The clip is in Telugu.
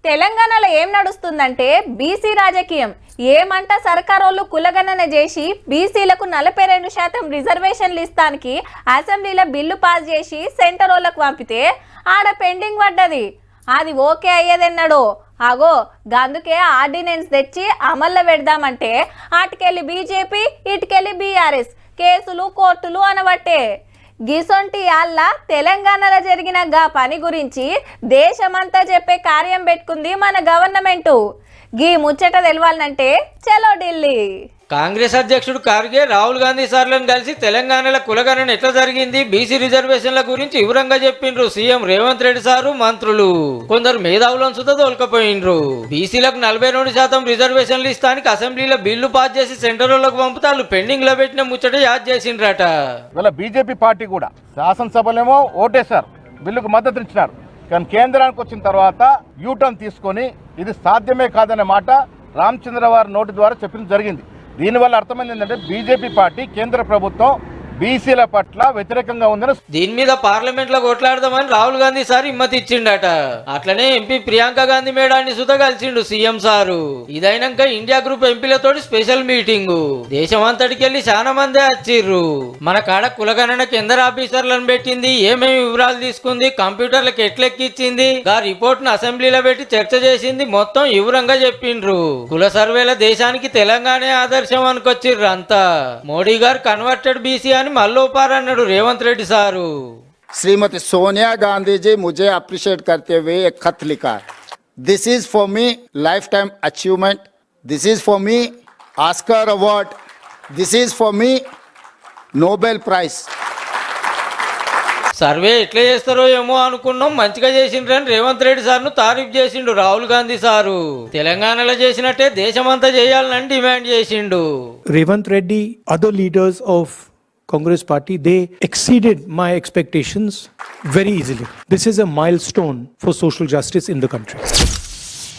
తెలంగాణలో ఏం నడుస్తుందంటే బీసీ రాజకీయం. ఏమంట సర్కారోళ్ళు కులగణన చేసి బీసీలకు 42% రిజర్వేషన్లు ఇస్తానికి అసెంబ్లీలో బిల్లు పాస్ చేసి సెంటర్ వాళ్ళకు పంపితే ఆడ పెండింగ్ పడ్డది. అది ఓకే అయ్యేదన్నాడు. అగో గందుకే ఆర్డినెన్స్ తెచ్చి అమల్లో పెడదామంటే అటుకెళ్ళి బీజేపీ ఇటుకెళ్ళి బీఆర్ఎస్ కేసులు కోర్టులు అనబట్టే. గిసొంటి యాళ్ళ తెలంగాణలో జరిగిన గా పని గురించి దేశమంతా చెప్పే కార్యం పెట్టుకుంది మన గవర్నమెంటు. గీ ముచ్చట తెలవాలంటే చలో ఢిల్లీ. కాంగ్రెస్ అధ్యక్షుడు ఖార్గే రాహుల్ గాంధీ సార్లను కలిసి తెలంగాణలో కులగణన ఎట్లా జరిగింది, బీసీ రిజర్వేషన్ల గురించి వివరంగా చెప్పిండ్రు సీఎం రేవంత్ రెడ్డి సారు, మంత్రులు. కొందరు మేధావులను సుధా తోలుకపోయిండ్రు. బీసీలకు 42% రిజర్వేషన్లు ఇస్తానికి అసెంబ్లీలో బిల్లు పాస్ చేసి సెంటర్లకు పంపుతాళ్ళు పెండింగ్ లో పెట్టిన ముచ్చట యాద్ చేసిండ్రట. ఇలా బీజేపీ పార్టీ కూడా శాసనసభలేమో ఓటేశారు, బిల్లుకు మద్దతు ఇచ్చినారు. కానీ కేంద్రానికి వచ్చిన తర్వాత యూటర్న్ తీసుకొని ఇది సాధ్యమే కాదనే మాట రామచంద్ర వారి నోటి ద్వారా చెప్పింది జరిగింది. దీనివల్ల అర్థమైంది ఏంటంటే బీజేపీ పార్టీ కేంద్ర ప్రభుత్వం బీసీల పట్ల వ్యతిరేకంగా ఉందని. దీని మీద పార్లమెంట్ లో కొట్లాడదామని రాహుల్ గాంధీ సార్ హిమ్మతి ఇచ్చిండట. అట్లనే ఎంపీ ప్రియాంక గాంధీ మేడాన్ని సుధా కలిసిండు సీఎం సారు. ఇదైనాక ఇండియా గ్రూప్ ఎంపీలతో స్పెషల్ మీటింగ్. దేశమంతటికి వెళ్ళి చాలా మందే వచ్చిర్రు. మన కాడ కులగణన కేంద్ర ఆఫీసర్లను పెట్టింది, ఏమేమి వివరాలు తీసుకుంది, కంప్యూటర్లకు ఎట్లెక్కిచ్చింది, ఆ రిపోర్ట్ ను అసెంబ్లీలో పెట్టి చర్చ చేసింది, మొత్తం వివరంగా చెప్పిండ్రు. కుల సర్వేల దేశానికి తెలంగాణ ఆదర్శం అనుకొచ్చిర్రు అంతా. మోడీ గారు కన్వర్టెడ్ బీసీ అని మల్లోపారన్నాడు రేవంత్ రెడ్డి సారు. श्रीमती सोनिया गांधी जी मुझे अप्रिशिएट करते हुए एक खत लिखा, this is for me lifetime achievement, this is for me Oscar award, this is for me Nobel prize. Survey ఎట్లా చేస్తారో ఏమో అనుకున్నాం, మంచిగా చేసిండ్రని రేవంత్ రెడ్డి సార్ను తారీఫ్ చేసిండు రాహుల్ గాంధీ సారు. తెలంగాణలో చేసినట్టే దేశమంతా చేయాలని డిమాండ్ చేసిండు. Revanth Reddy, other leaders of Congress party, they exceeded my expectations very easily. This is a milestone for social justice in the country.